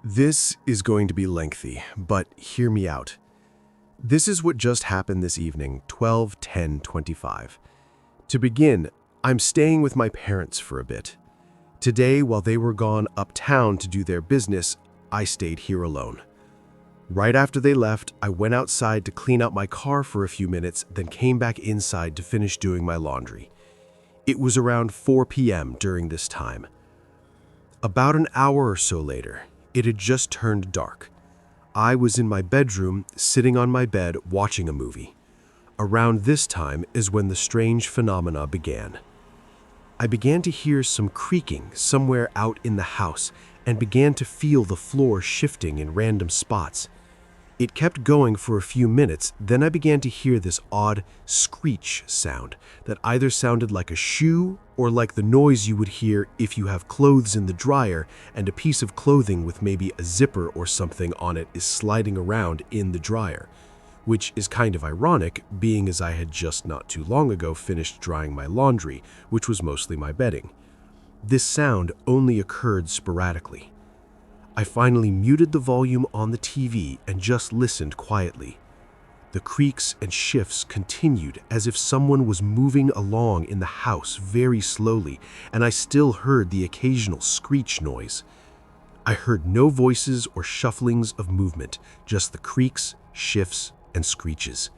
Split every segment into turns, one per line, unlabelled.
This is going to be lengthy, but hear me out. This is what just happened this evening, 12/10/25. To begin, I'm staying with my parents for a bit. Today, while they were gone uptown to do their business, I stayed here alone. Right after they left, I went outside to clean out my car for a few minutes, then came back inside to finish doing my laundry. It was around 4 p.m. during this time. About an hour or so later, it had just turned dark. I was in my bedroom, sitting on my bed, watching a movie. Around this time is when the strange phenomena began. I began to hear some creaking somewhere out in the house and began to feel the floor shifting in random spots. It kept going for a few minutes, then I began to hear this odd screech sound that either sounded like a shoe or like the noise you would hear if you have clothes in the dryer and a piece of clothing with maybe a zipper or something on it is sliding around in the dryer, which is kind of ironic, being as I had just not too long ago finished drying my laundry, which was mostly my bedding. This sound only occurred sporadically. I finally muted the volume on the TV and just listened quietly. The creaks and shifts continued as if someone was moving along in the house very slowly, and I still heard the occasional screech noise. I heard no voices or shufflings of movement, just the creaks, shifts, and screeches.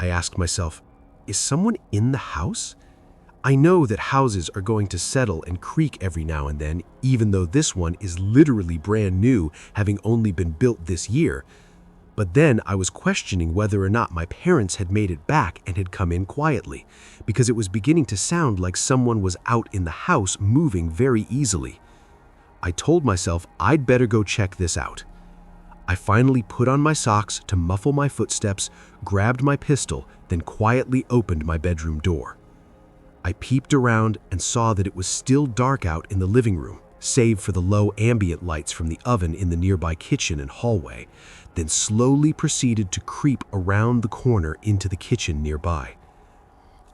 I asked myself, is someone in the house? I know that houses are going to settle and creak every now and then, even though this one is literally brand new, having only been built this year. But then I was questioning whether or not my parents had made it back and had come in quietly, because it was beginning to sound like someone was out in the house moving very easily. I told myself I'd better go check this out. I finally put on my socks to muffle my footsteps, grabbed my pistol, then quietly opened my bedroom door. I peeped around and saw that it was still dark out in the living room, save for the low ambient lights from the oven in the nearby kitchen and hallway, then slowly proceeded to creep around the corner into the kitchen nearby.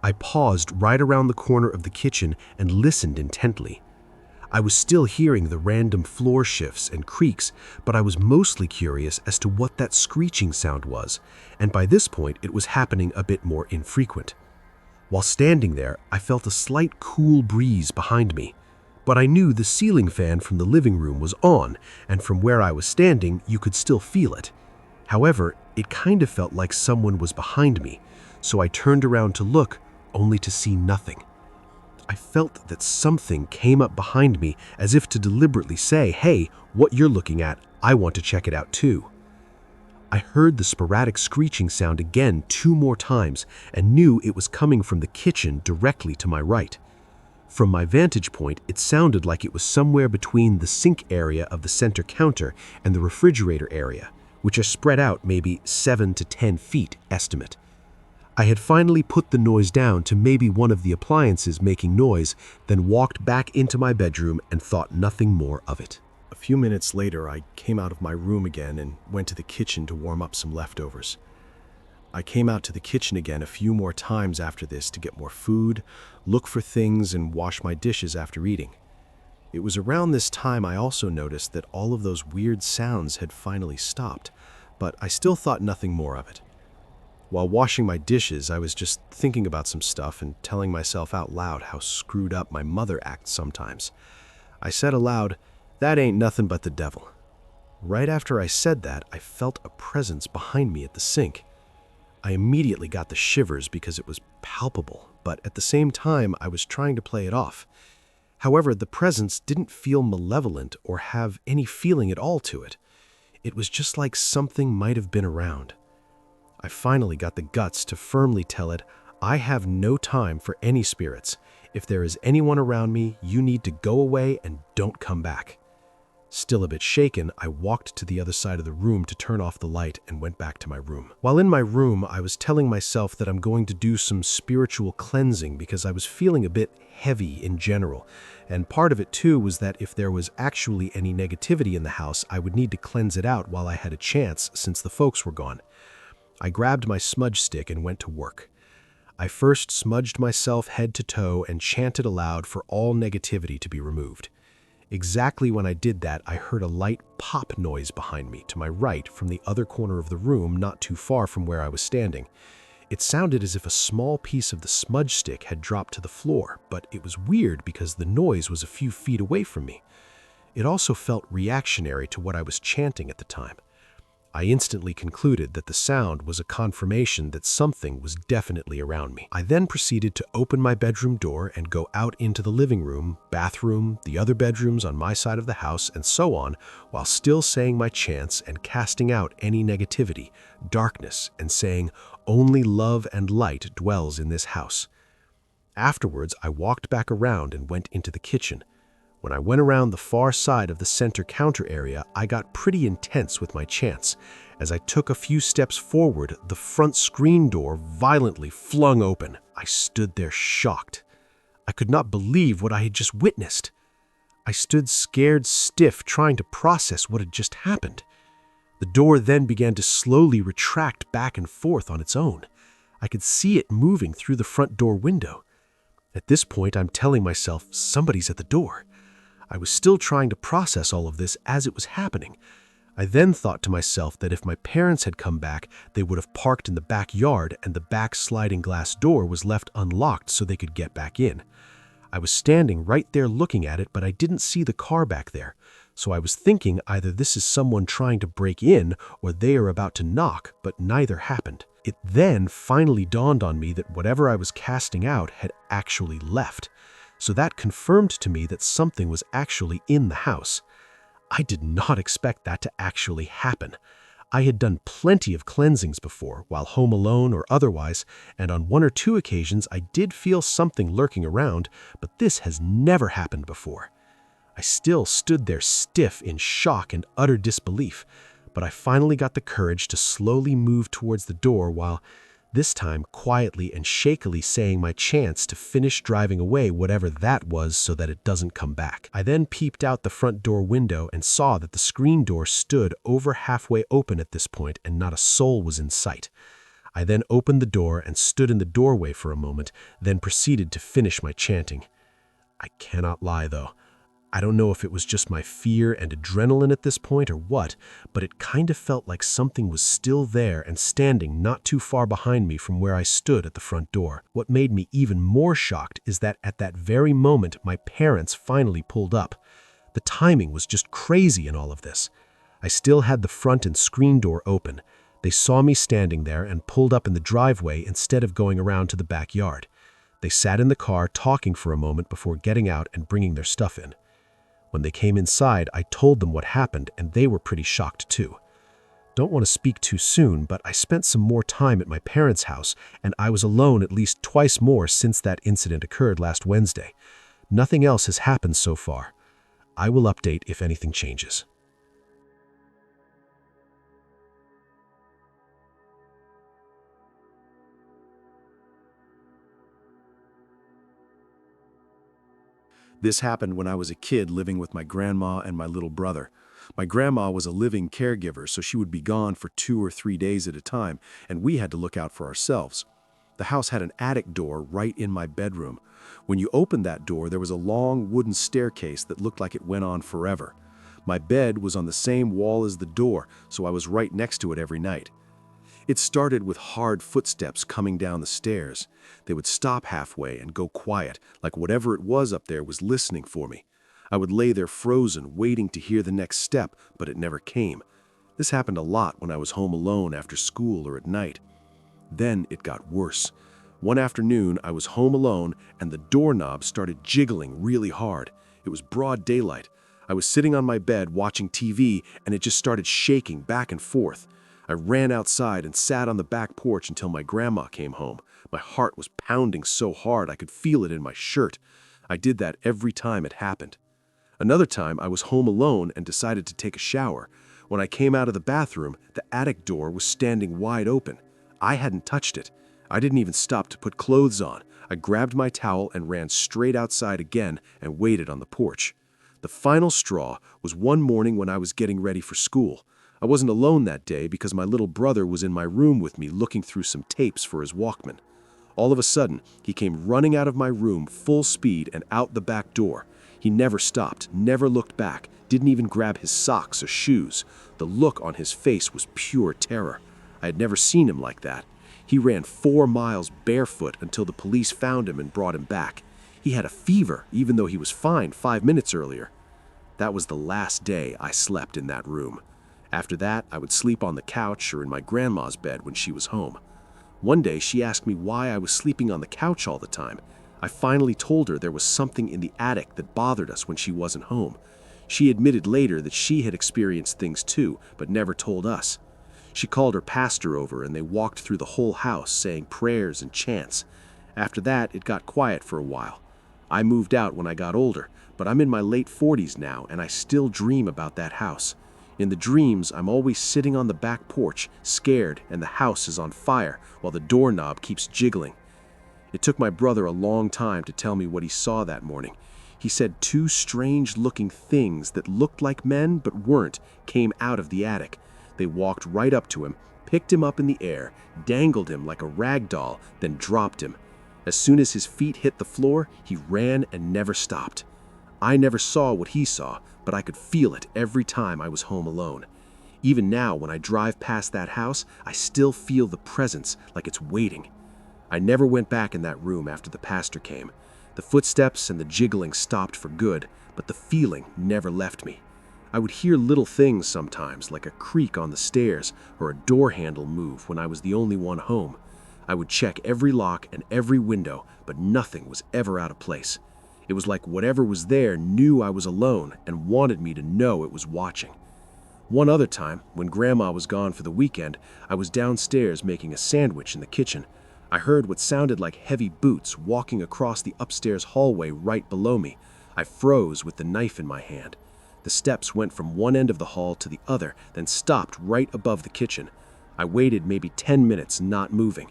I paused right around the corner of the kitchen and listened intently. I was still hearing the random floor shifts and creaks, but I was mostly curious as to what that screeching sound was, and by this point it was happening a bit more infrequent. While standing there, I felt a slight cool breeze behind me, but I knew the ceiling fan from the living room was on, and from where I was standing, you could still feel it. However, it kind of felt like someone was behind me, so I turned around to look, only to see nothing. I felt that something came up behind me as if to deliberately say, "Hey, what you're looking at, I want to check it out too." I heard the sporadic screeching sound again 2 more times and knew it was coming from the kitchen directly to my right. From my vantage point, it sounded like it was somewhere between the sink area of the center counter and the refrigerator area, which are spread out maybe 7 to 10 feet estimate. I had finally put the noise down to maybe one of the appliances making noise, then walked back into my bedroom and thought nothing more of it. A few minutes later, I came out of my room again and went to the kitchen to warm up some leftovers. I came out to the kitchen again a few more times after this to get more food, look for things, and wash my dishes after eating. It was around this time I also noticed that all of those weird sounds had finally stopped, but I still thought nothing more of it. While washing my dishes, I was just thinking about some stuff and telling myself out loud how screwed up my mother acts sometimes. I said aloud, "That ain't nothing but the devil." Right after I said that, I felt a presence behind me at the sink. I immediately got the shivers because it was palpable, but at the same time, I was trying to play it off. However, the presence didn't feel malevolent or have any feeling at all to it. It was just like something might have been around. I finally got the guts to firmly tell it, "I have no time for any spirits. If there is anyone around me, you need to go away and don't come back." Still a bit shaken, I walked to the other side of the room to turn off the light and went back to my room. While in my room, I was telling myself that I'm going to do some spiritual cleansing because I was feeling a bit heavy in general, and part of it too was that if there was actually any negativity in the house, I would need to cleanse it out while I had a chance since the folks were gone. I grabbed my smudge stick and went to work. I first smudged myself head to toe and chanted aloud for all negativity to be removed. Exactly when I did that, I heard a light pop noise behind me to my right from the other corner of the room not too far from where I was standing. It sounded as if a small piece of the smudge stick had dropped to the floor, but it was weird because the noise was a few feet away from me. It also felt reactionary to what I was chanting at the time. I instantly concluded that the sound was a confirmation that something was definitely around me. I then proceeded to open my bedroom door and go out into the living room, bathroom, the other bedrooms on my side of the house, and so on, while still saying my chants and casting out any negativity, darkness, and saying, "Only love and light dwells in this house." Afterwards, I walked back around and went into the kitchen. When I went around the far side of the center counter area, I got pretty intense with my chants. As I took a few steps forward, the front screen door violently flung open. I stood there shocked. I could not believe what I had just witnessed. I stood scared stiff, trying to process what had just happened. The door then began to slowly retract back and forth on its own. I could see it moving through the front door window. At this point, I'm telling myself, somebody's at the door. I was still trying to process all of this as it was happening. I then thought to myself that if my parents had come back, they would have parked in the backyard and the back sliding glass door was left unlocked so they could get back in. I was standing right there looking at it, but I didn't see the car back there. So I was thinking either this is someone trying to break in or they are about to knock, but neither happened. It then finally dawned on me that whatever I was casting out had actually left. So that confirmed to me that something was actually in the house. I did not expect that to actually happen. I had done plenty of cleansings before, while home alone or otherwise, and on one or two occasions I did feel something lurking around, but this has never happened before. I still stood there stiff in shock and utter disbelief, but I finally got the courage to slowly move towards the door while, this time quietly and shakily saying my chants to finish driving away whatever that was so that it doesn't come back. I then peeped out the front door window and saw that the screen door stood over halfway open at this point and not a soul was in sight. I then opened the door and stood in the doorway for a moment, then proceeded to finish my chanting. I cannot lie though. I don't know if it was just my fear and adrenaline at this point or what, but it kind of felt like something was still there and standing not too far behind me from where I stood at the front door. What made me even more shocked is that at that very moment, my parents finally pulled up. The timing was just crazy in all of this. I still had the front and screen door open. They saw me standing there and pulled up in the driveway instead of going around to the backyard. They sat in the car talking for a moment before getting out and bringing their stuff in. When they came inside, I told them what happened, and they were pretty shocked too. Don't want to speak too soon, but I spent some more time at my parents' house, and I was alone at least twice more since that incident occurred last Wednesday. Nothing else has happened so far. I will update if anything changes.
This happened when I was a kid living with my grandma and my little brother. My grandma was a living caregiver, so she would be gone for 2 or 3 days at a time, and we had to look out for ourselves. The house had an attic door right in my bedroom. When you opened that door, there was a long wooden staircase that looked like it went on forever. My bed was on the same wall as the door, so I was right next to it every night. It started with hard footsteps coming down the stairs. They would stop halfway and go quiet, like whatever it was up there was listening for me. I would lay there frozen, waiting to hear the next step, but it never came. This happened a lot when I was home alone after school or at night. Then it got worse. One afternoon, I was home alone and the doorknob started jiggling really hard. It was broad daylight. I was sitting on my bed watching TV and it just started shaking back and forth. I ran outside and sat on the back porch until my grandma came home. My heart was pounding so hard I could feel it in my shirt. I did that every time it happened. Another time, I was home alone and decided to take a shower. When I came out of the bathroom, the attic door was standing wide open. I hadn't touched it. I didn't even stop to put clothes on. I grabbed my towel and ran straight outside again and waited on the porch. The final straw was one morning when I was getting ready for school. I wasn't alone that day because my little brother was in my room with me looking through some tapes for his Walkman. All of a sudden, he came running out of my room full speed and out the back door. He never stopped, never looked back, didn't even grab his socks or shoes. The look on his face was pure terror. I had never seen him like that. He ran 4 miles barefoot until the police found him and brought him back. He had a fever, even though he was fine 5 minutes earlier. That was the last day I slept in that room. After that, I would sleep on the couch or in my grandma's bed when she was home. One day, she asked me why I was sleeping on the couch all the time. I finally told her there was something in the attic that bothered us when she wasn't home. She admitted later that she had experienced things too, but never told us. She called her pastor over and they walked through the whole house saying prayers and chants. After that, it got quiet for a while. I moved out when I got older, but I'm in my late 40s now and I still dream about that house. In the dreams, I'm always sitting on the back porch, scared, and the house is on fire while the doorknob keeps jiggling. It took my brother a long time to tell me what he saw that morning. He said 2 strange-looking things that looked like men but weren't came out of the attic. They walked right up to him, picked him up in the air, dangled him like a rag doll, then dropped him. As soon as his feet hit the floor, he ran and never stopped. I never saw what he saw, but I could feel it every time I was home alone. Even now, when I drive past that house, I still feel the presence like it's waiting. I never went back in that room after the pastor came. The footsteps and the jiggling stopped for good, but the feeling never left me. I would hear little things sometimes, like a creak on the stairs or a door handle move when I was the only one home. I would check every lock and every window, but nothing was ever out of place. It was like whatever was there knew I was alone and wanted me to know it was watching. One other time, when Grandma was gone for the weekend, I was downstairs making a sandwich in the kitchen. I heard what sounded like heavy boots walking across the upstairs hallway right below me. I froze with the knife in my hand. The steps went from one end of the hall to the other, then stopped right above the kitchen. I waited maybe 10 minutes, not moving.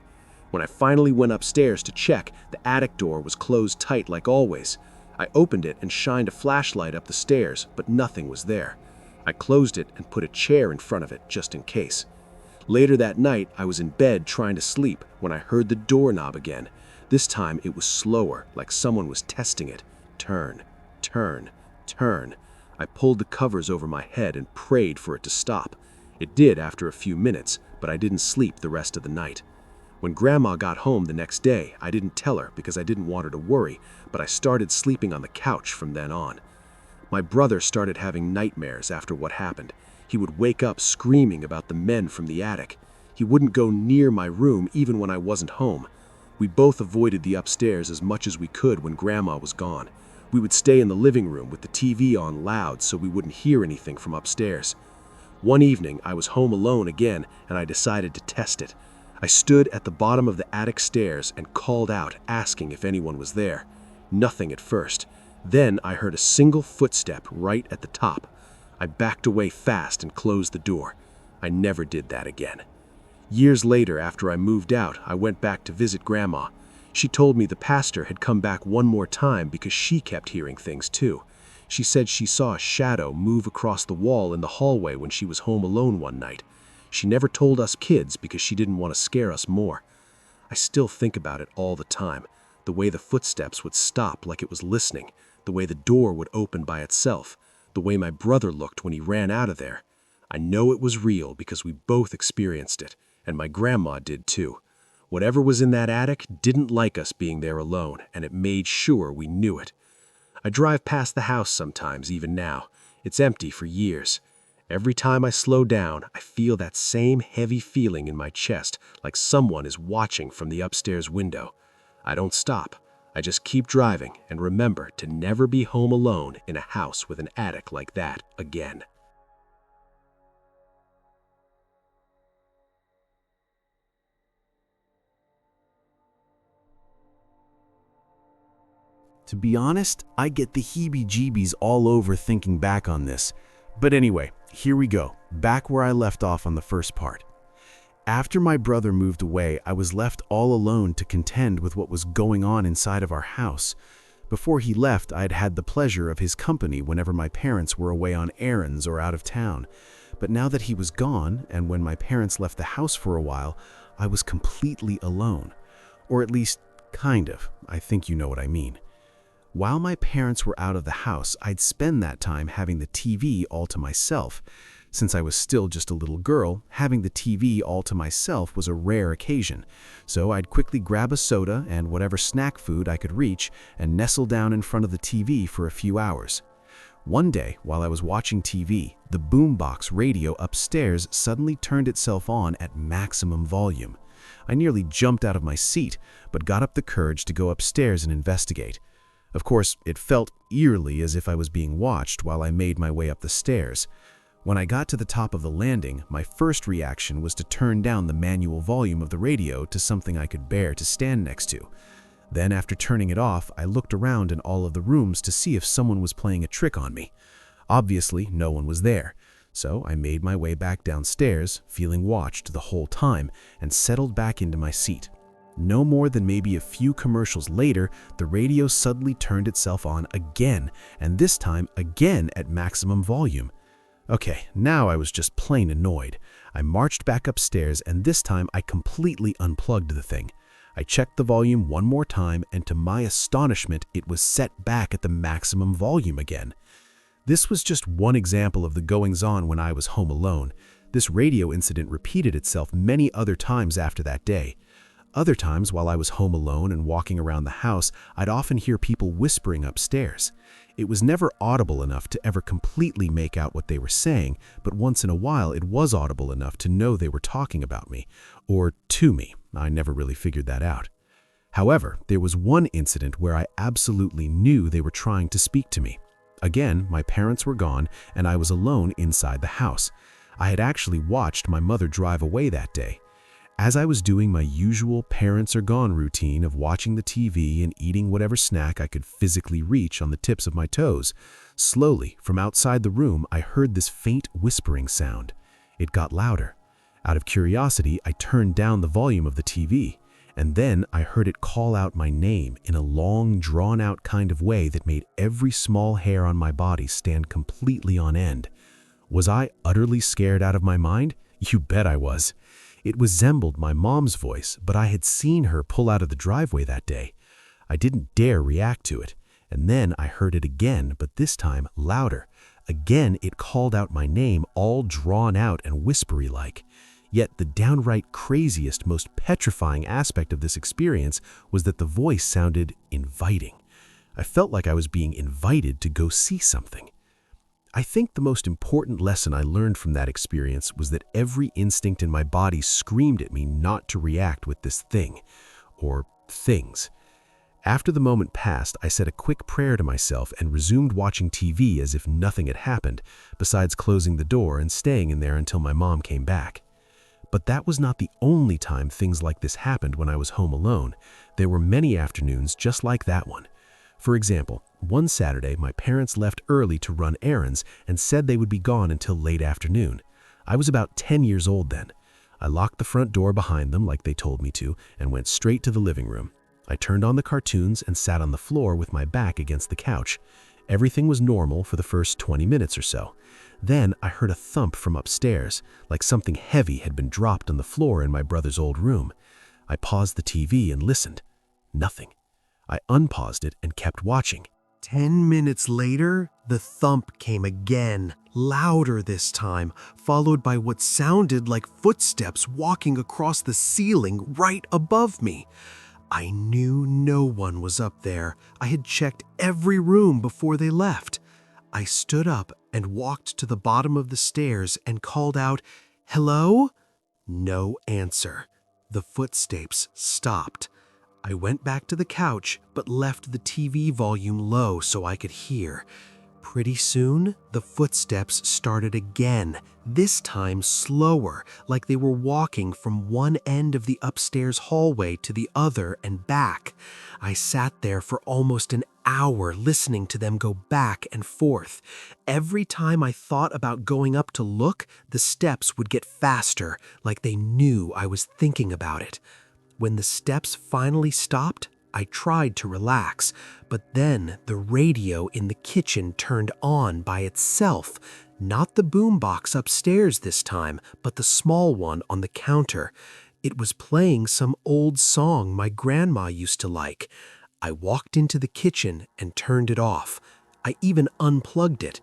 When I finally went upstairs to check, the attic door was closed tight like always. I opened it and shined a flashlight up the stairs, but nothing was there. I closed it and put a chair in front of it, just in case. Later that night, I was in bed trying to sleep when I heard the doorknob again. This time it was slower, like someone was testing it. Turn, turn, turn. I pulled the covers over my head and prayed for it to stop. It did after a few minutes, but I didn't sleep the rest of the night. When Grandma got home the next day, I didn't tell her because I didn't want her to worry, but I started sleeping on the couch from then on. My brother started having nightmares after what happened. He would wake up screaming about the men from the attic. He wouldn't go near my room even when I wasn't home. We both avoided the upstairs as much as we could when Grandma was gone. We would stay in the living room with the TV on loud so we wouldn't hear anything from upstairs. One evening, I was home alone again and I decided to test it. I stood at the bottom of the attic stairs and called out, asking if anyone was there. Nothing at first. Then I heard a single footstep right at the top. I backed away fast and closed the door. I never did that again. Years later, after I moved out, I went back to visit Grandma. She told me the pastor had come back one more time because she kept hearing things too. She said she saw a shadow move across the wall in the hallway when she was home alone one night. She never told us kids because she didn't want to scare us more. I still think about it all the time. The way the footsteps would stop like it was listening. The way the door would open by itself. The way my brother looked when he ran out of there. I know it was real because we both experienced it, and my grandma did too. Whatever was in that attic didn't like us being there alone, and it made sure we knew it. I drive past the house sometimes, even now. It's empty for years. Every time I slow down, I feel that same heavy feeling in my chest, like someone is watching from the upstairs window. I don't stop. I just keep driving and remember to never be home alone in a house with an attic like that again.
To be honest, I get the heebie-jeebies all over thinking back on this. But anyway, here we go, back where I left off on the first part. After my brother moved away, I was left all alone to contend with what was going on inside of our house. Before he left, I'd had the pleasure of his company whenever my parents were away on errands or out of town. But now that he was gone, and when my parents left the house for a while, I was completely alone. Or at least, kind of. I think you know what I mean. While my parents were out of the house, I'd spend that time having the TV all to myself. Since I was still just a little girl, having the TV all to myself was a rare occasion, so I'd quickly grab a soda and whatever snack food I could reach and nestle down in front of the TV for a few hours. One day, while I was watching TV, the boombox radio upstairs suddenly turned itself on at maximum volume. I nearly jumped out of my seat, but got up the courage to go upstairs and investigate. Of course, it felt eerily as if I was being watched while I made my way up the stairs. When I got to the top of the landing, my first reaction was to turn down the manual volume of the radio to something I could bear to stand next to. Then, after turning it off, I looked around in all of the rooms to see if someone was playing a trick on me. Obviously, no one was there, so I made my way back downstairs, feeling watched the whole time, and settled back into my seat. No more than maybe a few commercials later, the radio suddenly turned itself on again, and this time again at maximum volume. Okay, now I was just plain annoyed. I marched back upstairs, and this time I completely unplugged the thing. I checked the volume one more time, and to my astonishment, it was set back at the maximum volume again. This was just one example of the goings-on when I was home alone. This radio incident repeated itself many other times after that day. Other times, while I was home alone and walking around the house, I'd often hear people whispering upstairs. It was never audible enough to ever completely make out what they were saying, but once in a while it was audible enough to know they were talking about me, or to me. I never really figured that out. However, there was one incident where I absolutely knew they were trying to speak to me. Again, my parents were gone, and I was alone inside the house. I had actually watched my mother drive away that day. As I was doing my usual parents are gone routine of watching the TV and eating whatever snack I could physically reach on the tips of my toes, slowly, from outside the room, I heard this faint whispering sound. It got louder. Out of curiosity, I turned down the volume of the TV, and then I heard it call out my name in a long, drawn-out kind of way that made every small hair on my body stand completely on end. Was I utterly scared out of my mind? You bet I was. It resembled my mom's voice, but I had seen her pull out of the driveway that day. I didn't dare react to it, and then I heard it again, but this time louder. Again, it called out my name, all drawn out and whispery-like. Yet the downright craziest, most petrifying aspect of this experience was that the voice sounded inviting. I felt like I was being invited to go see something. I think the most important lesson I learned from that experience was that every instinct in my body screamed at me not to react with this thing, or things. After the moment passed, I said a quick prayer to myself and resumed watching TV as if nothing had happened, besides closing the door and staying in there until my mom came back. But that was not the only time things like this happened when I was home alone. There were many afternoons just like that one. For example, one Saturday, my parents left early to run errands and said they would be gone until late afternoon. I was about 10 years old then. I locked the front door behind them like they told me to and went straight to the living room. I turned on the cartoons and sat on the floor with my back against the couch. Everything was normal for the first 20 minutes or so. Then I heard a thump from upstairs, like something heavy had been dropped on the floor in my brother's old room. I paused the TV and listened. Nothing. I unpaused it and kept watching.
10 minutes later, the thump came again, louder this time, followed by what sounded like footsteps walking across the ceiling right above me. I knew no one was up there. I had checked every room before they left. I stood up and walked to the bottom of the stairs and called out, "Hello?" No answer. The footsteps stopped. I went back to the couch, but left the TV volume low so I could hear. Pretty soon, the footsteps started again, this time slower, like they were walking from one end of the upstairs hallway to the other and back. I sat there for almost an hour listening to them go back and forth. Every time I thought about going up to look, the steps would get faster, like they knew I was thinking about it. When the steps finally stopped, I tried to relax, but then the radio in the kitchen turned on by itself. Not the boombox upstairs this time, but the small one on the counter. It was playing some old song my grandma used to like. I walked into the kitchen and turned it off. I even unplugged it.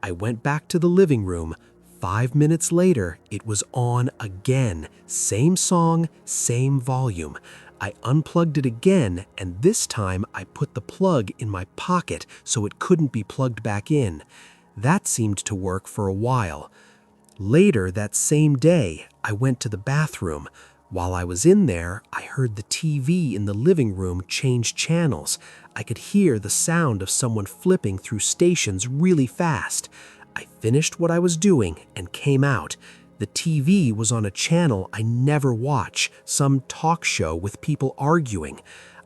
I went back to the living room. 5 minutes later, it was on again. Same song, same volume. I unplugged it again, and this time I put the plug in my pocket so it couldn't be plugged back in. That seemed to work for a while. Later that same day, I went to the bathroom. While I was in there, I heard the TV in the living room change channels. I could hear the sound of someone flipping through stations really fast. I finished what I was doing and came out. The TV was on a channel I never watch, some talk show with people arguing.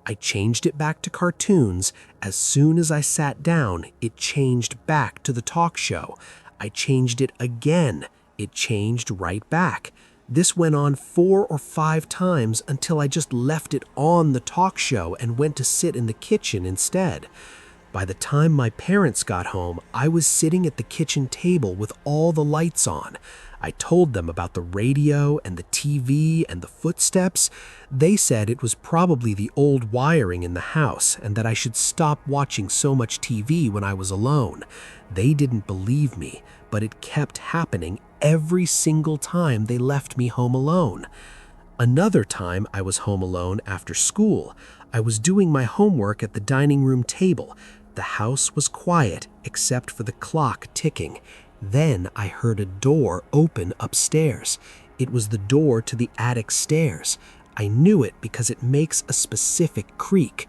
I changed it back to cartoons. As soon as I sat down, it changed back to the talk show. I changed it again. It changed right back. This went on 4 or 5 times until I just left it on the talk show and went to sit in the kitchen instead. By the time my parents got home, I was sitting at the kitchen table with all the lights on. I told them about the radio and the TV and the footsteps. They said it was probably the old wiring in the house and that I should stop watching so much TV when I was alone. They didn't believe me, but it kept happening every single time they left me home alone. Another time I was home alone after school. I was doing my homework at the dining room table. The house was quiet except for the clock ticking. Then I heard a door open upstairs. It was the door to the attic stairs. I knew it because it makes a specific creak.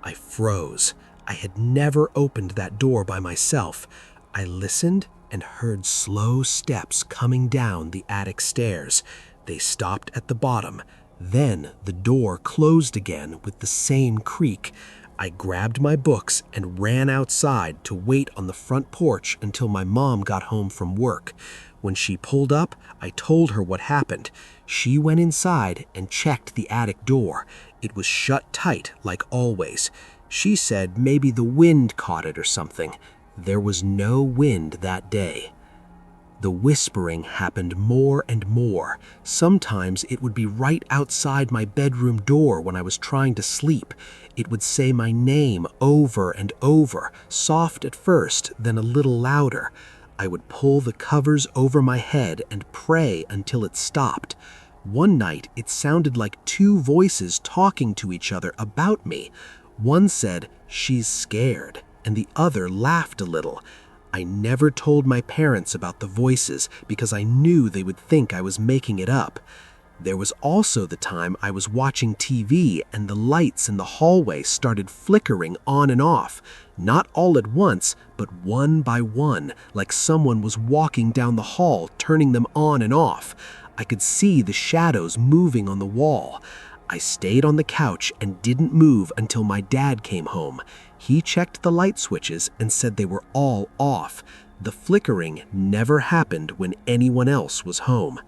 I froze. I had never opened that door by myself. I listened and heard slow steps coming down the attic stairs. They stopped at the bottom. Then the door closed again with the same creak. I grabbed my books and ran outside to wait on the front porch until my mom got home from work. When she pulled up, I told her what happened. She went inside and checked the attic door. It was shut tight like always. She said maybe the wind caught it or something. There was no wind that day. The whispering happened more and more. Sometimes it would be right outside my bedroom door when I was trying to sleep. It would say my name over and over, soft at first, then a little louder. I would pull the covers over my head and pray until it stopped. One night, it sounded like 2 voices talking to each other about me. One said, "She's scared," and the other laughed a little. I never told my parents about the voices because I knew they would think I was making it up. There was also the time I was watching TV and the lights in the hallway started flickering on and off. Not all at once, but one by one, like someone was walking down the hall, turning them on and off. I could see the shadows moving on the wall. I stayed on the couch and didn't move until my dad came home. He checked the light switches and said they were all off. The flickering never happened when anyone else was home.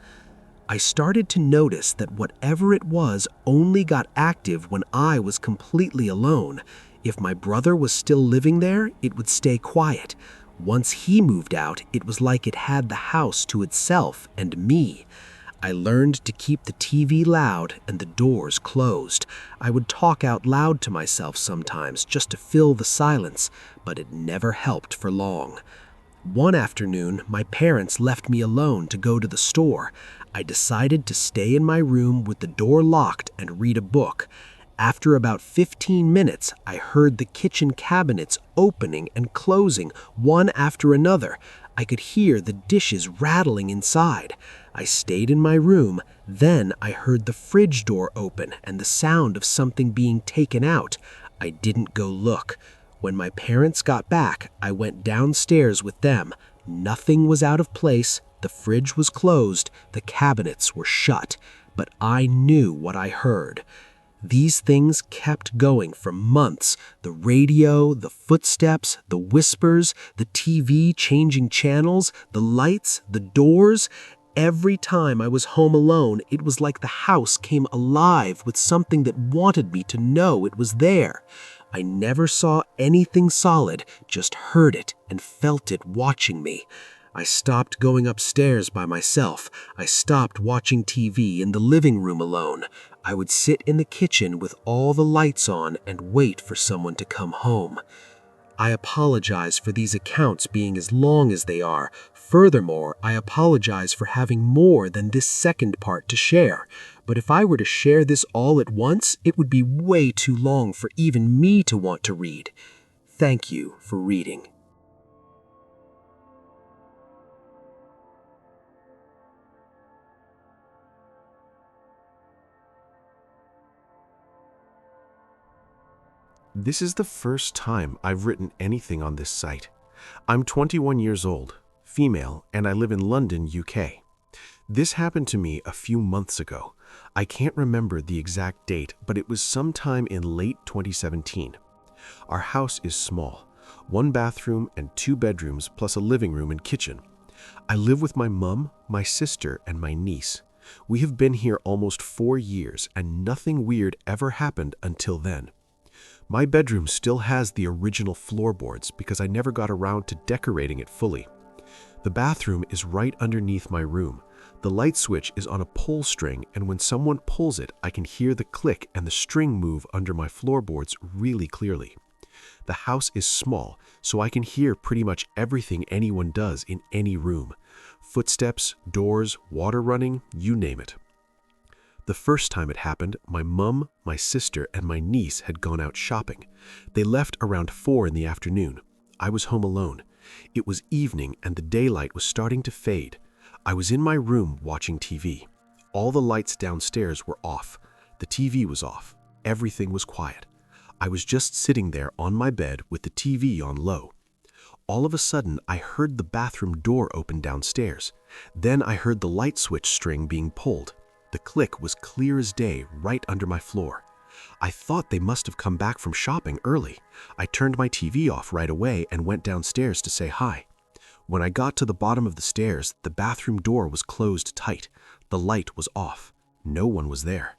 I started to notice that whatever it was only got active when I was completely alone. If my brother was still living there, it would stay quiet. Once he moved out, it was like it had the house to itself and me. I learned to keep the TV loud and the doors closed. I would talk out loud to myself sometimes just to fill the silence, but it never helped for long. One afternoon, my parents left me alone to go to the store. I decided to stay in my room with the door locked and read a book. After about 15 minutes, I heard the kitchen cabinets opening and closing one after another. I could hear the dishes rattling inside. I stayed in my room. Then I heard the fridge door open and the sound of something being taken out. I didn't go look. When my parents got back, I went downstairs with them. Nothing was out of place. The fridge was closed. The cabinets were shut. But I knew what I heard. These things kept going for months. The radio, the footsteps, the whispers, the TV changing channels, the lights, the doors. Every time I was home alone, it was like the house came alive with something that wanted me to know it was there. I never saw anything solid, just heard it and felt it watching me.
I stopped going upstairs by myself. I stopped watching TV in the living room alone. I would sit in the kitchen with all the lights on and wait for someone to come home. I apologize for these accounts being as long as they are. Furthermore, I apologize for having more than this second part to share. But if I were to share this all at once, it would be way too long for even me to want to read. Thank you for reading.
This is the first time I've written anything on this site. I'm 21 years old, female, and I live in London, UK. This happened to me a few months ago. I can't remember the exact date, but it was sometime in late 2017. Our house is small, 1 bathroom and 2 bedrooms plus a living room and kitchen. I live with my mom, my sister, and my niece. We have been here almost 4 years and nothing weird ever happened until then. My bedroom still has the original floorboards because I never got around to decorating it fully. The bathroom is right underneath my room. The light switch is on a pull string, and when someone pulls it, I can hear the click and the string move under my floorboards really clearly. The house is small, so I can hear pretty much everything anyone does in any room. Footsteps, doors, water running, you name it. The first time it happened, my mum, my sister, and my niece had gone out shopping. They left around 4 in the afternoon. I was home alone. It was evening and the daylight was starting to fade. I was in my room watching TV. All the lights downstairs were off. The TV was off. Everything was quiet. I was just sitting there on my bed with the TV on low. All of a sudden, I heard the bathroom door open downstairs. Then I heard the light switch string being pulled. The click was clear as day right under my floor. I thought they must have come back from shopping early. I turned my TV off right away and went downstairs to say hi. When I got to the bottom of the stairs, the bathroom door was closed tight. The light was off. No one was there.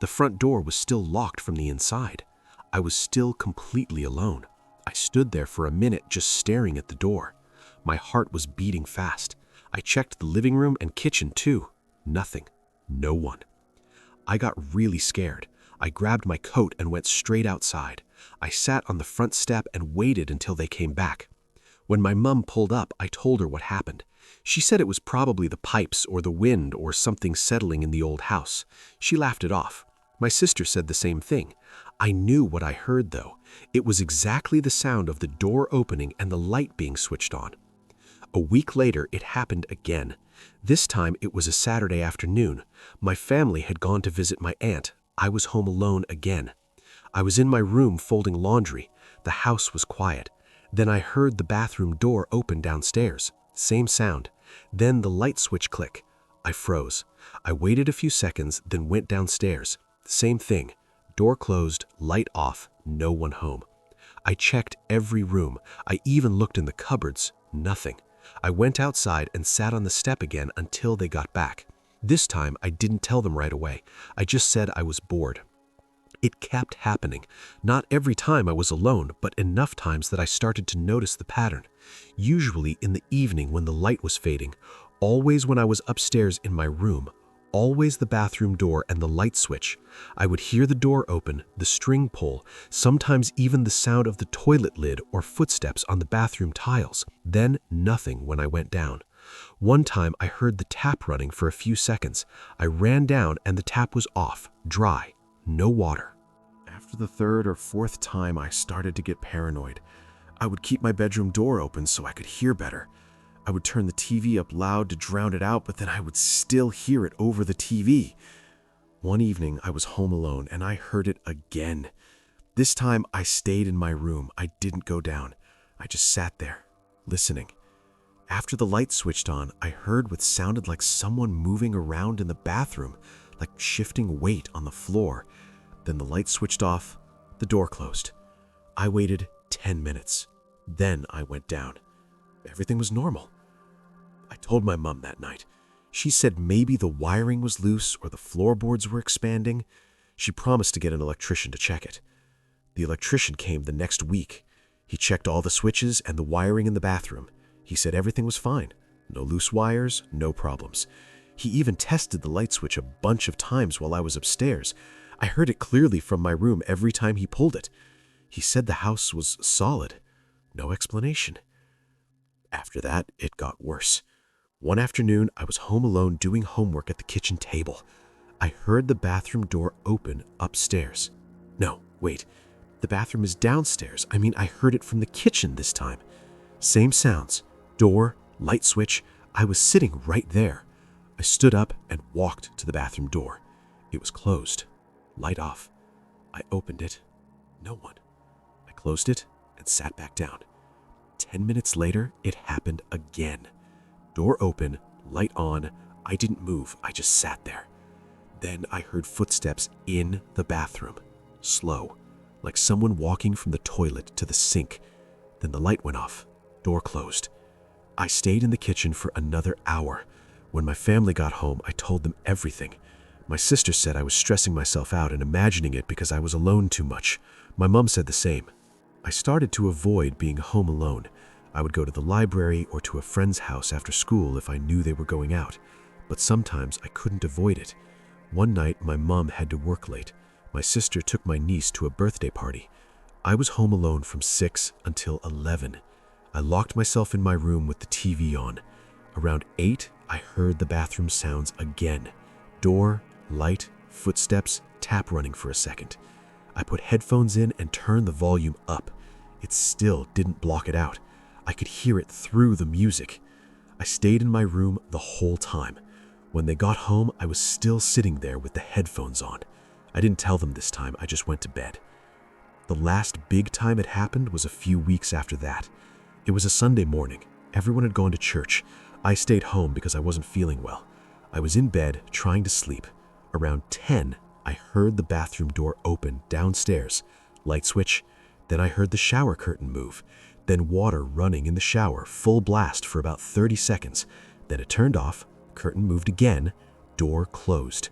The front door was still locked from the inside. I was still completely alone. I stood there for a minute just staring at the door. My heart was beating fast. I checked the living room and kitchen too. Nothing. No one. I got really scared. I grabbed my coat and went straight outside. I sat on the front step and waited until they came back. When my mum pulled up, I told her what happened. She said it was probably the pipes or the wind or something settling in the old house. She laughed it off. My sister said the same thing. I knew what I heard though. It was exactly the sound of the door opening and the light being switched on. A week later, it happened again. This time it was a Saturday afternoon. My family had gone to visit my aunt. I was home alone again. I was in my room folding laundry. The house was quiet. Then I heard the bathroom door open downstairs. Same sound. Then the light switch click. I froze. I waited a few seconds, then went downstairs. Same thing. Door closed, light off, no one home. I checked every room. I even looked in the cupboards. Nothing. I went outside and sat on the step again until they got back. This time, I didn't tell them right away. I just said I was bored. It kept happening. Not every time I was alone, but enough times that I started to notice the pattern. Usually in the evening when the light was fading, always when I was upstairs in my room, always the bathroom door and the light switch. I would hear the door open, the string pull, sometimes even the sound of the toilet lid or footsteps on the bathroom tiles. Then nothing when I went down. One time I heard the tap running for a few seconds. I ran down and the tap was off, dry, no water.
After the 3rd or 4th time, I started to get paranoid. I would keep my bedroom door open so I could hear better. I would turn the TV up loud to drown it out, but then I would still hear it over the TV. One evening, I was home alone and I heard it again. This time, I stayed in my room. I didn't go down. I just sat there, listening. After the light switched on, I heard what sounded like someone moving around in the bathroom, like shifting weight on the floor. Then the light switched off, the door closed. I waited 10 minutes. Then I went down. Everything was normal. I told my mom that night. She said maybe the wiring was loose or the floorboards were expanding. She promised to get an electrician to check it. The electrician came the next week. He checked all the switches and the wiring in the bathroom. He said everything was fine.
No loose wires, no problems. He even tested the light switch a bunch of times while I was upstairs. I heard it clearly from my room every time he pulled it. He said the house was solid. No explanation. After that, it got worse. One afternoon, I was home alone doing homework at the kitchen table. I heard the bathroom door open upstairs. No, wait. The bathroom is downstairs. I heard it from the kitchen this time. Same sounds. Door, light switch. I was sitting right there. I stood up and walked to the bathroom door. It was closed. Light off. I opened it. No one. I closed it and sat back down. 10 minutes later, it happened again. Door open, light on. I didn't move. I just sat there. Then I heard footsteps in the bathroom. Slow, like someone walking from the toilet to the sink. Then the light went off. Door closed. I stayed in the kitchen for another hour. When my family got home, I told them everything. My sister said I was stressing myself out and imagining it because I was alone too much. My mom said the same. I started to avoid being home alone. I would go to the library or to a friend's house after school if I knew they were going out. But sometimes I couldn't avoid it. One night, my mom had to work late. My sister took my niece to a birthday party. I was home alone from 6 until 11. I locked myself in my room with the TV on. Around 8, I heard the bathroom sounds again. Door, light, footsteps, tap running for a second. I put headphones in and turned the volume up. It still didn't block it out. I could hear it through the music. I stayed in my room the whole time. When they got home, I was still sitting there with the headphones on. I didn't tell them this time, I just went to bed. The last big time it happened was a few weeks after that. It was a Sunday morning. Everyone had gone to church. I stayed home because I wasn't feeling well. I was in bed trying to sleep. Around 10, I heard the bathroom door open downstairs. Light switch. Then I heard the shower curtain move. Then water running in the shower, full blast for about 30 seconds. Then it turned off, curtain moved again, door closed.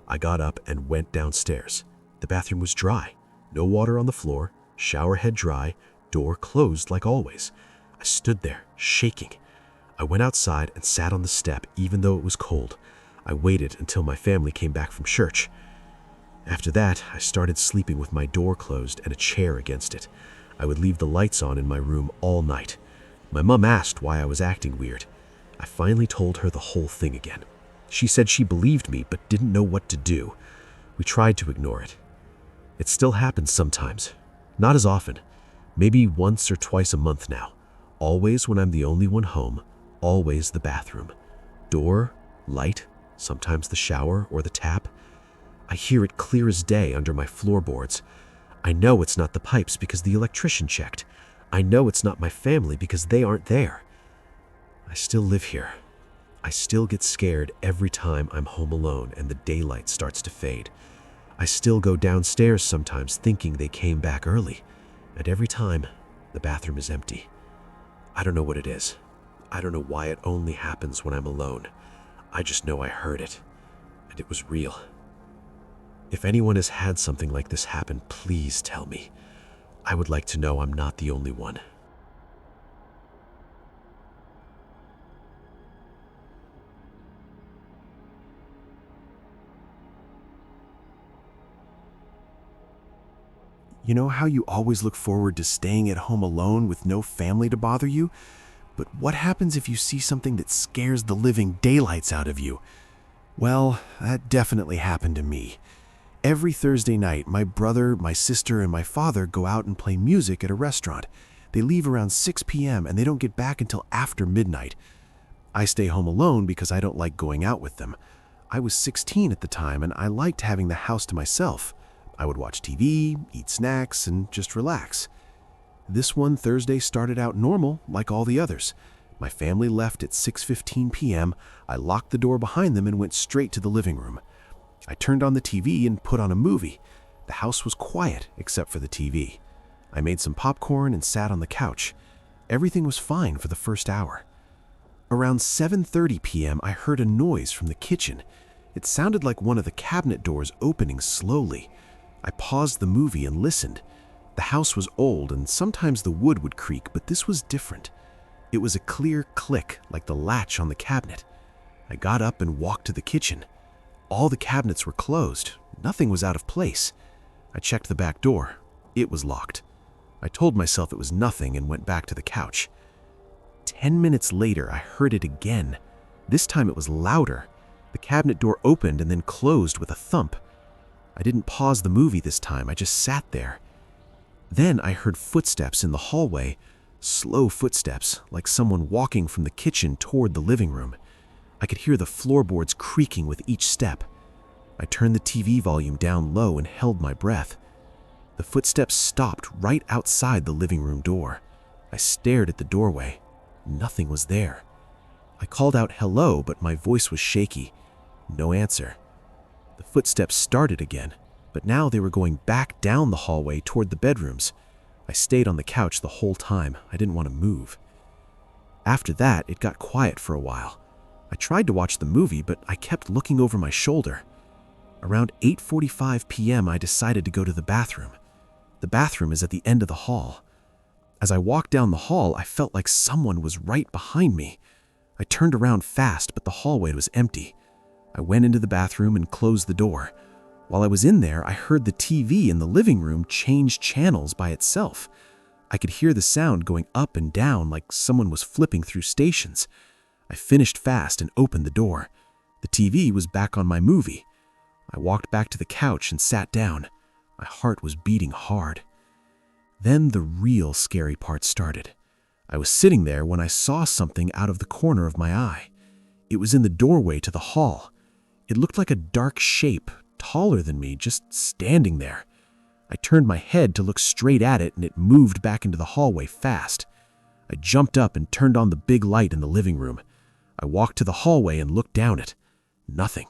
I got up and went downstairs. The bathroom was dry. No water on the floor, shower head dry, door closed like always. I stood there, shaking. I went outside and sat on the step even though it was cold. I waited until my family came back from church. After that, I started sleeping with my door closed and a chair against it. I would leave the lights on in my room all night. My mom asked why I was acting weird. I finally told her the whole thing again. She said she believed me but didn't know what to do. We tried to ignore it. It still happens sometimes. Not as often. Maybe once or twice a month now. Always when I'm the only one home. Always the bathroom. Door, light, sometimes the shower or the tap. I hear it clear as day under my floorboards. I know it's not the pipes because the electrician checked. I know it's not my family because they aren't there. I still live here. I still get scared every time I'm home alone and the daylight starts to fade. I still go downstairs sometimes thinking they came back early, and every time, the bathroom is empty. I don't know what it is. I don't know why it only happens when I'm alone. I just know I heard it, and it was real. If anyone has had something like this happen, please tell me. I would like to know I'm not the only one.
You know how you always look forward to staying at home alone with no family to bother you? But what happens if you see something that scares the living daylights out of you? Well, that definitely happened to me. Every Thursday night, my brother, my sister, and my father go out and play music at a restaurant. They leave around 6 p.m. and they don't get back until after midnight. I stay home alone because I don't like going out with them. I was 16 at the time and I liked having the house to myself. I would watch TV, eat snacks, and just relax. This one Thursday started out normal, like all the others. My family left at 6:15 p.m. I locked the door behind them and went straight to the living room. I turned on the TV and put on a movie. The house was quiet except for the TV. I made some popcorn and sat on the couch. Everything was fine for the first hour. Around 7:30 p.m., I heard a noise from the kitchen. It sounded like one of the cabinet doors opening slowly. I paused the movie and listened. The house was old and sometimes the wood would creak, but this was different. It was a clear click like the latch on the cabinet. I got up and walked to the kitchen. All the cabinets were closed. Nothing was out of place. I checked the back door. It was locked. I told myself it was nothing and went back to the couch. 10 minutes later, I heard it again. This time it was louder. The cabinet door opened and then closed with a thump. I didn't pause the movie this time. I just sat there. Then I heard footsteps in the hallway, slow footsteps, like someone walking from the kitchen toward the living room. I could hear the floorboards creaking with each step. I turned the TV volume down low and held my breath. The footsteps stopped right outside the living room door. I stared at the doorway. Nothing was there. I called out hello, but my voice was shaky. No answer. The footsteps started again, but now they were going back down the hallway toward the bedrooms. I stayed on the couch the whole time. I didn't want to move. After that, it got quiet for a while. I tried to watch the movie, but I kept looking over my shoulder. Around 8:45 p.m., I decided to go to the bathroom. The bathroom is at the end of the hall. As I walked down the hall, I felt like someone was right behind me. I turned around fast, but the hallway was empty. I went into the bathroom and closed the door. While I was in there, I heard the TV in the living room change channels by itself. I could hear the sound going up and down like someone was flipping through stations. I finished fast and opened the door. The TV was back on my movie. I walked back to the couch and sat down. My heart was beating hard. Then the real scary part started. I was sitting there when I saw something out of the corner of my eye. It was in the doorway to the hall. It looked like a dark shape, taller than me, just standing there. I turned my head to look straight at it, and it moved back into the hallway fast. I jumped up and turned on the big light in the living room. I walked to the hallway and looked down it. Nothing.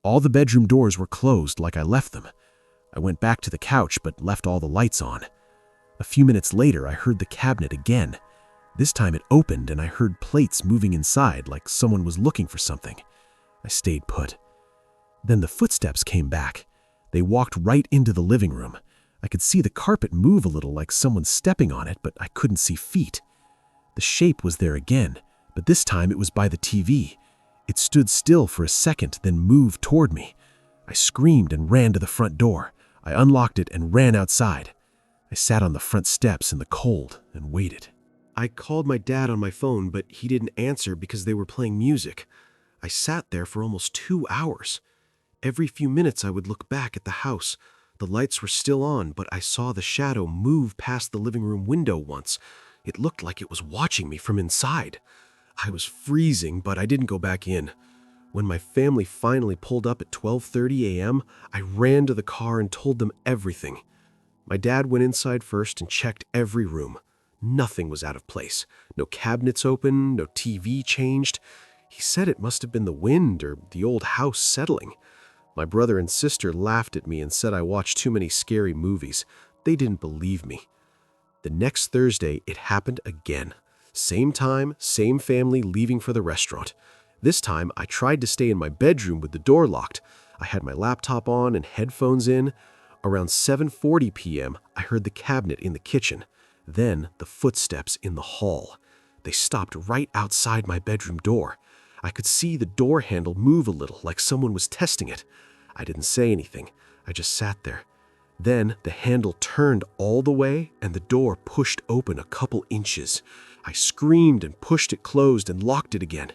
All the bedroom doors were closed like I left them. I went back to the couch but left all the lights on. A few minutes later, I heard the cabinet again. This time it opened and I heard plates moving inside like someone was looking for something. I stayed put. Then the footsteps came back. They walked right into the living room. I could see the carpet move a little like someone stepping on it, but I couldn't see feet. The shape was there again, but this time it was by the TV. It stood still for a second, then moved toward me. I screamed and ran to the front door. I unlocked it and ran outside. I sat on the front steps in the cold and waited. I called my dad on my phone, but he didn't answer because they were playing music. I sat there for almost 2 hours. Every few minutes I would look back at the house. The lights were still on, but I saw the shadow move past the living room window once. It looked like it was watching me from inside. I was freezing, but I didn't go back in. When my family finally pulled up at 12:30 a.m., I ran to the car and told them everything. My dad went inside first and checked every room. Nothing was out of place. No cabinets open, no TV changed. He said it must have been the wind or the old house settling. My brother and sister laughed at me and said I watched too many scary movies. They didn't believe me. The next Thursday, it happened again. Same time, same family leaving for the restaurant. This time, I tried to stay in my bedroom with the door locked. I had my laptop on and headphones in. Around 7:40 p.m., I heard the cabinet in the kitchen. Then the footsteps in the hall. They stopped right outside my bedroom door. I could see the door handle move a little, like someone was testing it. I didn't say anything. I just sat there. Then the handle turned all the way and the door pushed open a couple inches. I screamed and pushed it closed and locked it again.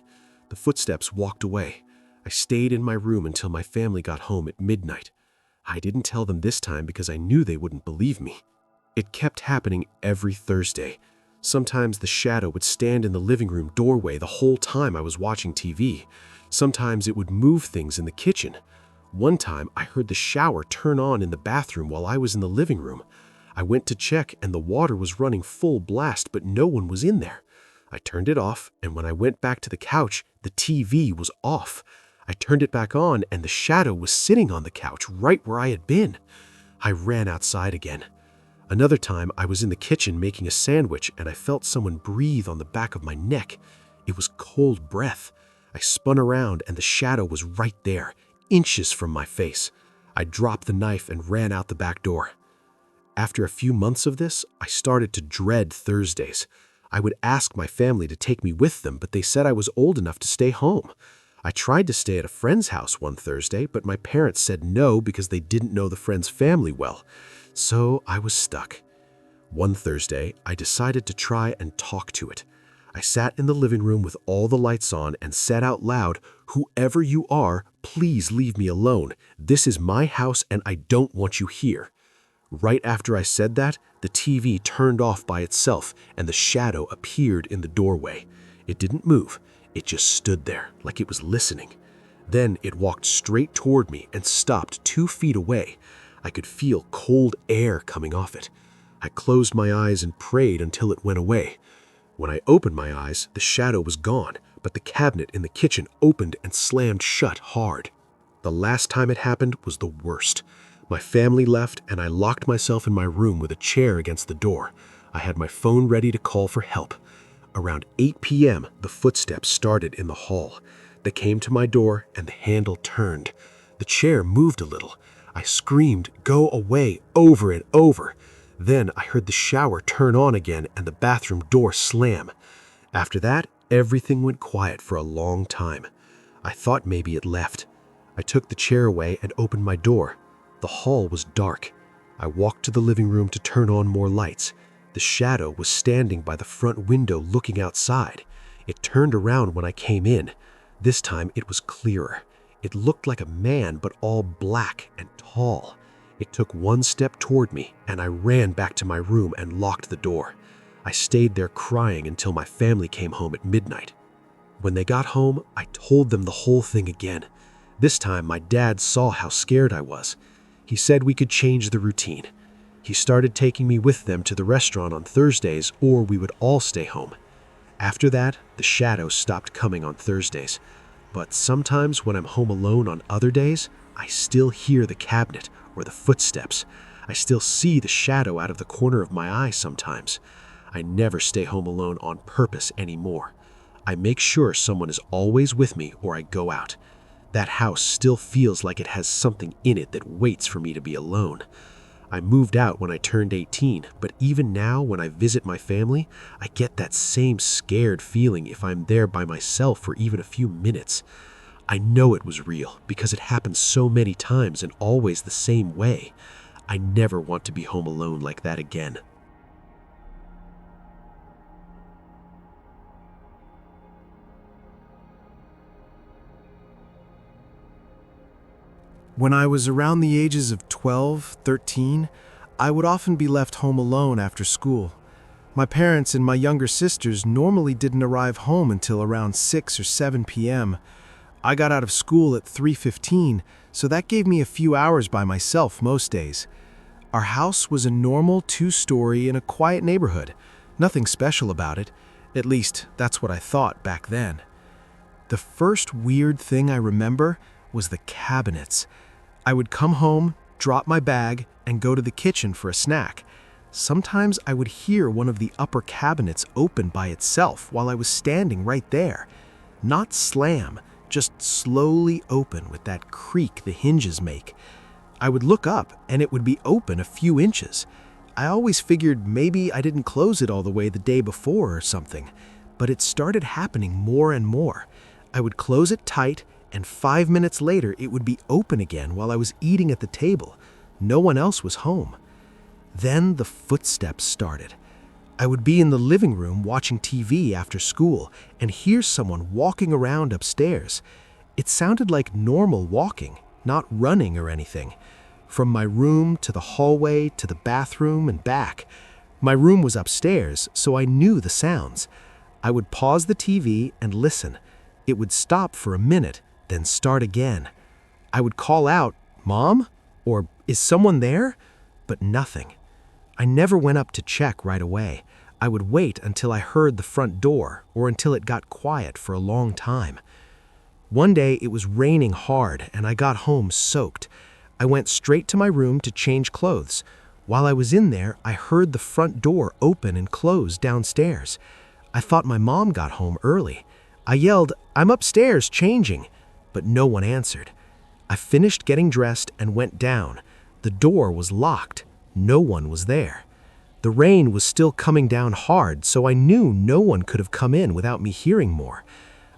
The footsteps walked away. I stayed in my room until my family got home at midnight. I didn't tell them this time because I knew they wouldn't believe me. It kept happening every Thursday. Sometimes the shadow would stand in the living room doorway the whole time I was watching TV. Sometimes it would move things in the kitchen. One time, I heard the shower turn on in the bathroom while I was in the living room. I went to check and the water was running full blast, but no one was in there. I turned it off, and when I went back to the couch, the TV was off. I turned it back on, and the shadow was sitting on the couch right where I had been. I ran outside again. Another time, I was in the kitchen making a sandwich, and I felt someone breathe on the back of my neck. It was cold breath. I spun around, and the shadow was right there, inches from my face. I dropped the knife and ran out the back door. After a few months of this, I started to dread Thursdays.
I would ask my family to take me with them, but they said I was old enough to stay home. I tried to stay at a friend's house one Thursday, but my parents said no because they didn't know the friend's family well. So I was stuck. One Thursday, I decided to try and talk to it. I sat in the living room with all the lights on and said out loud, "Whoever you are, please leave me alone. This is my house and I don't want you here." Right after I said that, the TV turned off by itself and the shadow appeared in the doorway. It didn't move. It just stood there like it was listening. Then it walked straight toward me and stopped 2 feet away. I could feel cold air coming off it. I closed my eyes and prayed until it went away. When I opened my eyes, the shadow was gone, but the cabinet in the kitchen opened and slammed shut hard. The last time it happened was the worst. My family left and I locked myself in my room with a chair against the door. I had my phone ready to call for help. Around 8 p.m., the footsteps started in the hall. They came to my door and the handle turned. The chair moved a little. I screamed, "Go away," over and over. Then I heard the shower turn on again and the bathroom door slam. After that, everything went quiet for a long time. I thought maybe it left. I took the chair away and opened my door. The hall was dark. I walked to the living room to turn on more lights. The shadow was standing by the front window looking outside. It turned around when I came in. This time it was clearer. It looked like a man, but all black and tall. It took one step toward me, and I ran back to my room and locked the door. I stayed there crying until my family came home at midnight. When they got home, I told them the whole thing again. This time, my dad saw how scared I was. He said we could change the routine. He started taking me with them to the restaurant on Thursdays, or we would all stay home. After that, the shadows stopped coming on Thursdays. But sometimes when I'm home alone on other days, I still hear the cabinet or the footsteps. I still see the shadow out of the corner of my eye sometimes. I never stay home alone on purpose anymore. I make sure someone is always with me or I go out. That house still feels like it has something in it that waits for me to be alone. I moved out when I turned 18, but even now when I visit my family, I get that same scared feeling if I'm there by myself for even a few minutes. I know it was real because it happened so many times and always the same way. I never want to be home alone like that again.
When I was around the ages of 12, 13, I would often be left home alone after school. My parents and my younger sisters normally didn't arrive home until around 6 or 7 p.m. I got out of school at 3:15, so that gave me a few hours by myself most days. Our house was a normal 2-story in a quiet neighborhood. Nothing special about it. At least, that's what I thought back then. The first weird thing I remember was the cabinets. I would come home, drop my bag, and go to the kitchen for a snack. Sometimes I would hear one of the upper cabinets open by itself while I was standing right there. Not slam, just slowly open with that creak the hinges make. I would look up and it would be open a few inches. I always figured maybe I didn't close it all the way the day before or something, but it started happening more and more. I would close it tight, and 5 minutes later it would be open again while I was eating at the table. No one else was home. Then the footsteps started. I would be in the living room watching TV after school and hear someone walking around upstairs. It sounded like normal walking, not running or anything. From my room to the hallway to the bathroom and back. My room was upstairs, so I knew the sounds. I would pause the TV and listen. It would stop for a minute, then start again. I would call out, "Mom?" or "Is someone there?" But nothing. I never went up to check right away. I would wait until I heard the front door or until it got quiet for a long time. One day it was raining hard and I got home soaked. I went straight to my room to change clothes. While I was in there, I heard the front door open and close downstairs. I thought my mom got home early. I yelled, "I'm upstairs changing," but no one answered. I finished getting dressed and went down. The door was locked. No one was there.
The rain was still coming down hard, so I knew no one could have come in without me hearing more.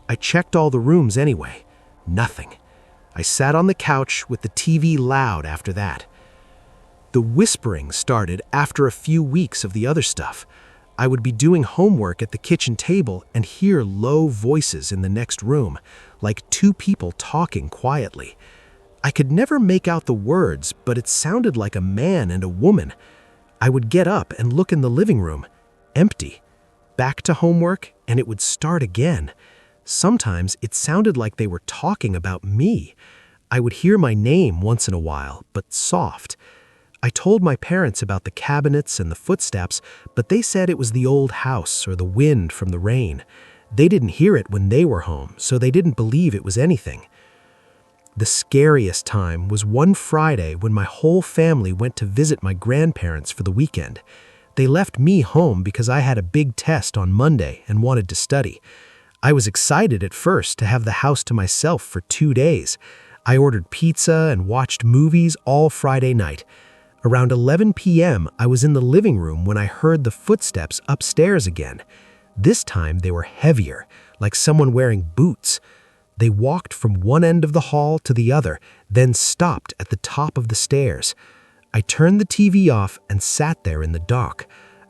I checked all the rooms anyway. Nothing. I sat on the couch with the TV loud after that. The whispering started after a few weeks of the other stuff. I would be doing homework at the kitchen table and hear low voices in the next room, like two people talking quietly. I could never make out the words, but it sounded like a man and a woman. I would get up and look in the living room. Empty. Back to homework, and it would start again. Sometimes it sounded like they were talking about me. I would hear my name once in a while, but soft. I told my parents about the cabinets and the footsteps, but they said it was the old house or the wind from the rain. They didn't hear it when they were home, so they didn't believe it was anything. The scariest time was one Friday when my whole family went to visit my grandparents for the weekend. They left me home because I had a big test on Monday and wanted to study. I was excited at first to have the house to myself for 2 days. I ordered pizza and watched movies all Friday night. Around 11 p.m., I was in the living room when I heard the footsteps upstairs again. This time they were heavier, like someone wearing boots. They walked from one end of the hall to the other, then stopped at the top of the stairs. I turned the TV off and sat there in the dark.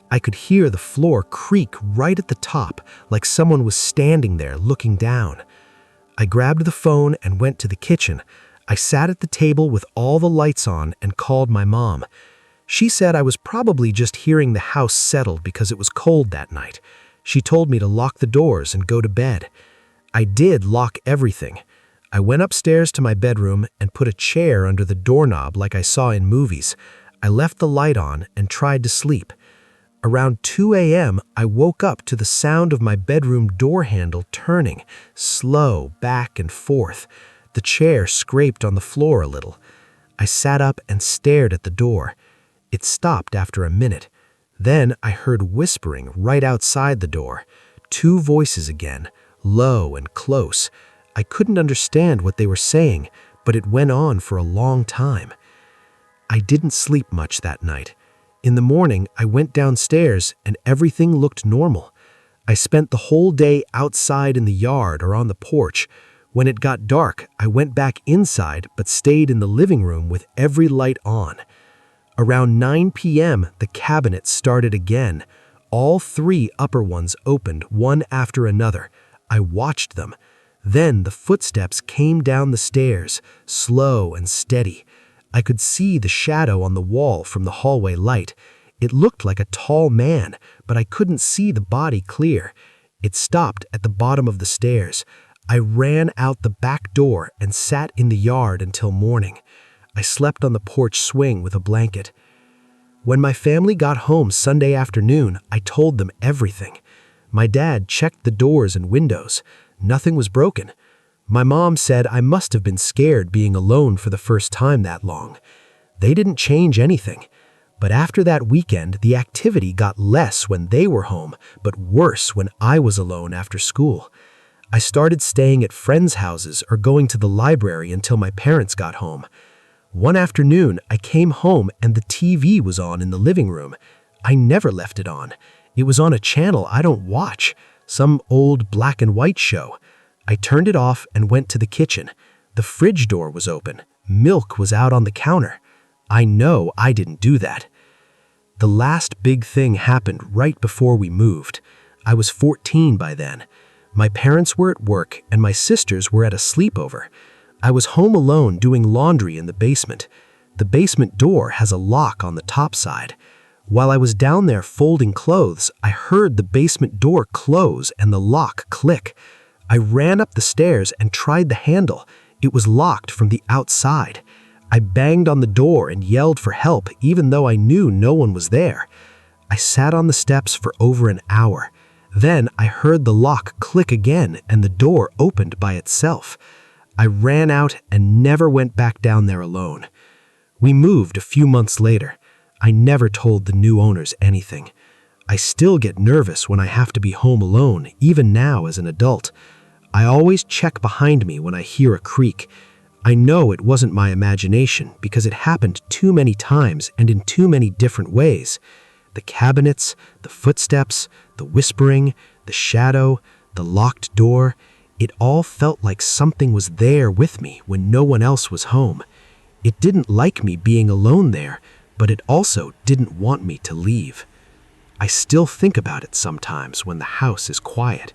I could hear the floor creak right at the top, like someone was standing there looking down. I grabbed the phone and went to the kitchen. I sat at the table with all the lights on and called my mom. She said I was probably just hearing the house settle because it was cold that night. She told me to lock the doors and go to bed. I did lock everything. I went upstairs to my bedroom and put a chair under the doorknob like I saw in movies. I left the light on and tried to sleep. Around 2 a.m., I woke up to the sound of my bedroom door handle turning, slow back and forth. The chair scraped on the floor a little. I sat up and stared at the door. It stopped after a minute. Then I heard whispering right outside the door. 2 voices again, low and close. I couldn't understand what they were saying, but it went on for a long time. I didn't sleep much that night. In the morning, I went downstairs and everything looked normal. I spent the whole day outside in the yard or on the porch. When it got dark, I went back inside but stayed in the living room with every light on. Around 9 p.m., the cabinet started again. All 3 upper ones opened one after another. I watched them. Then the footsteps came down the stairs, slow and steady. I could see the shadow on the wall from the hallway light. It looked like a tall man, but I couldn't see the body clear. It stopped at the bottom of the stairs. I ran out the back door and sat in the yard until morning. I slept on the porch swing with a blanket. When my family got home Sunday afternoon, I told them everything. My dad checked the doors and windows. Nothing was broken. My mom said I must have been scared being alone for the first time that long. They didn't change anything. But after that weekend, the activity got less when they were home, but worse when I was alone after school. I started staying at friends' houses or going to the library until my parents got home. One afternoon, I came home and the TV was on in the living room. I never left it on. It was on a channel I don't watch, some old black and white show. I turned it off and went to the kitchen. The fridge door was open. Milk was out on the counter. I know I didn't do that. The last big thing happened right before we moved. I was 14 by then. My parents were at work and my sisters were at a sleepover. I was home alone doing laundry in the basement. The basement door has a lock on the top side. While I was down there folding clothes, I heard the basement door close and the lock click. I ran up the stairs and tried the handle. It was locked from the outside. I banged on the door and yelled for help even though I knew no one was there. I sat on the steps for over an hour. Then I heard the lock click again and the door opened by itself. I ran out and never went back down there alone. We moved a few months later. I never told the new owners anything. I still get nervous when I have to be home alone, even now as an adult. I always check behind me when I hear a creak. I know it wasn't my imagination because it happened too many times and in too many different ways. The cabinets, the footsteps, the whispering, the shadow, the locked door, it all felt like something was there with me when no one else was home. It didn't like me being alone there, but it also didn't want me to leave. I still think about it sometimes when the house is quiet.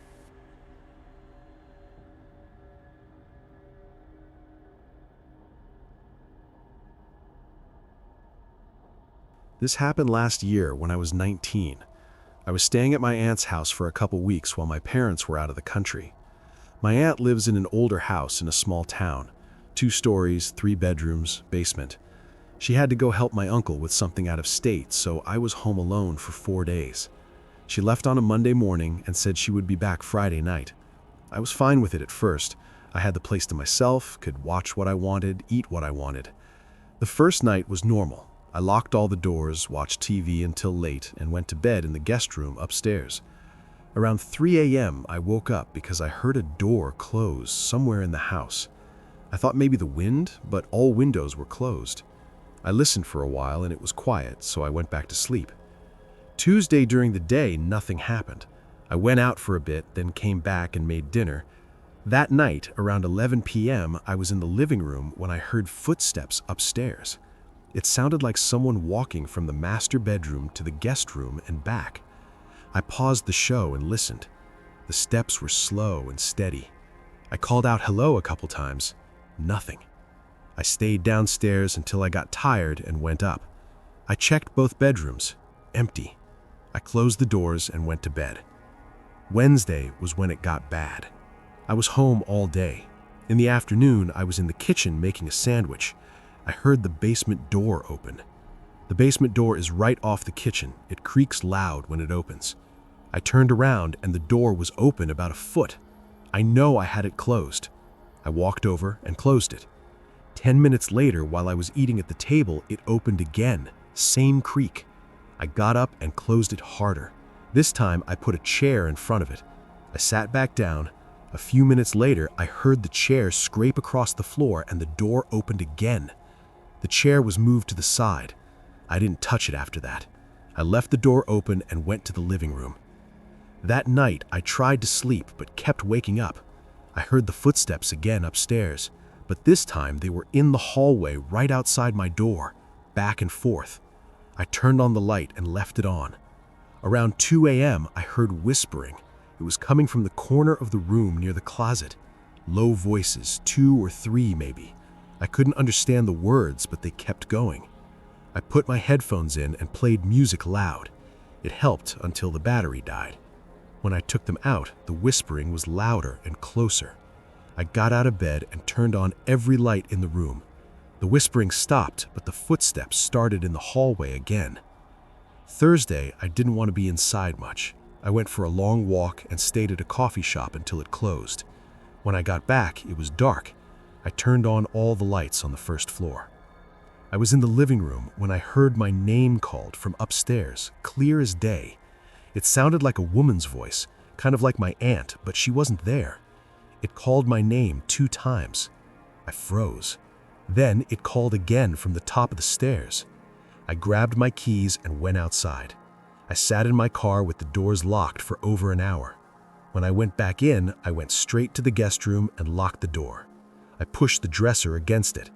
This happened last year when I was 19. I was staying at my aunt's house for a couple weeks while my parents were out of the country. My aunt lives in an older house in a small town, 2 stories, 3 bedrooms, basement. She had to go help my uncle with something out of state, so I was home alone for 4 days. She left on a Monday morning and said she would be back Friday night. I was fine with it at first. I had the place to myself, could watch what I wanted, eat what I wanted. The first night was normal. I locked all the doors, watched TV until late, and went to bed in the guest room upstairs. Around 3 a.m., I woke up because I heard a door close somewhere in the house. I thought maybe the wind, but all windows were closed. I listened for a while and it was quiet, so I went back to sleep. Tuesday during the day, nothing happened. I went out for a bit, then came back and made dinner. That night, around 11 p.m., I was in the living room when I heard footsteps upstairs. It sounded like someone walking from the master bedroom to the guest room and back. I paused the show and listened. The steps were slow and steady. I called out hello a couple times. Nothing. I stayed downstairs until I got tired and went up. I checked both bedrooms. Empty. I closed the doors and went to bed. Wednesday was when it got bad. I was home all day. In the afternoon, I was in the kitchen making a sandwich. I heard the basement door open. The basement door is right off the kitchen. It creaks loud when it opens. I turned around and the door was open about a foot. I know I had it closed. I walked over and closed it. 10 minutes later, while I was eating at the table, it opened again. Same creak. I got up and closed it harder. This time, I put a chair in front of it. I sat back down. A few minutes later, I heard the chair scrape across the floor and the door opened again. The chair was moved to the side. I didn't touch it after that. I left the door open and went to the living room. That night, I tried to sleep but kept waking up. I heard the footsteps again upstairs, but this time they were in the hallway right outside my door, back and forth. I turned on the light and left it on. Around 2 a.m., I heard whispering. It was coming from the corner of the room near the closet. Low voices, 2 or 3 maybe. I couldn't understand the words, but they kept going. I put my headphones in and played music loud. It helped until the battery died. When I took them out, the whispering was louder and closer. I got out of bed and turned on every light in the room. The whispering stopped, but the footsteps started in the hallway again. Thursday, I didn't want to be inside much. I went for a long walk and stayed at a coffee shop until it closed. When I got back, it was dark. I turned on all the lights on the first floor. I was in the living room when I heard my name called from upstairs, clear as day. It sounded like a woman's voice, kind of like my aunt, but she wasn't there. It called my name 2 times. I froze. Then it called again from the top of the stairs. I grabbed my keys and went outside. I sat in my car with the doors locked for over an hour. When I went back in, I went straight to the guest room and locked the door. I pushed the dresser against it.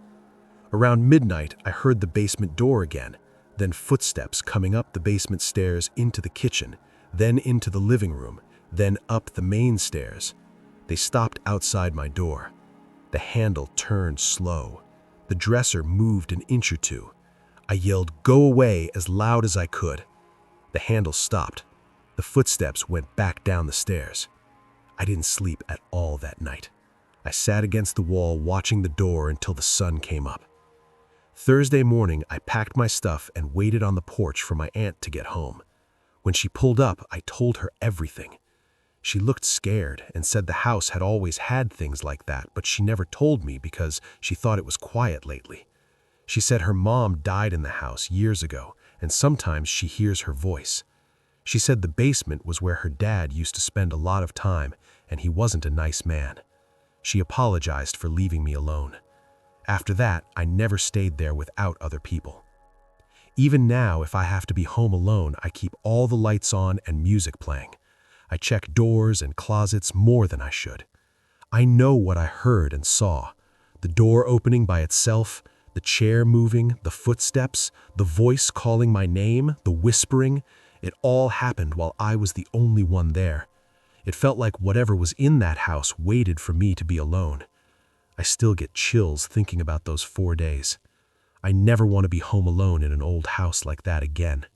Around midnight, I heard the basement door again, then footsteps coming up the basement stairs into the kitchen, then into the living room, then up the main stairs. They stopped outside my door. The handle turned slow. The dresser moved an inch or 2. I yelled, "Go away," as loud as I could. The handle stopped. The footsteps went back down the stairs. I didn't sleep at all that night. I sat against the wall watching the door until the sun came up. Thursday morning, I packed my stuff and waited on the porch for my aunt to get home. When she pulled up, I told her everything. She looked scared and said the house had always had things like that, but she never told me because she thought it was quiet lately. She said her mom died in the house years ago, and sometimes she hears her voice. She said the basement was where her dad used to spend a lot of time, and he wasn't a nice man. She apologized for leaving me alone. After that, I never stayed there without other people.
Even now, if I have to be home alone, I keep all the lights on and music playing. I check doors and closets more than I should. I know what I heard and saw. The door opening by itself, the chair moving, the footsteps, the voice calling my name, the whispering. It all happened while I was the only one there. It felt like whatever was in that house waited for me to be alone. I still get chills thinking about those 4 days. I never want to be home alone in an old house like that again.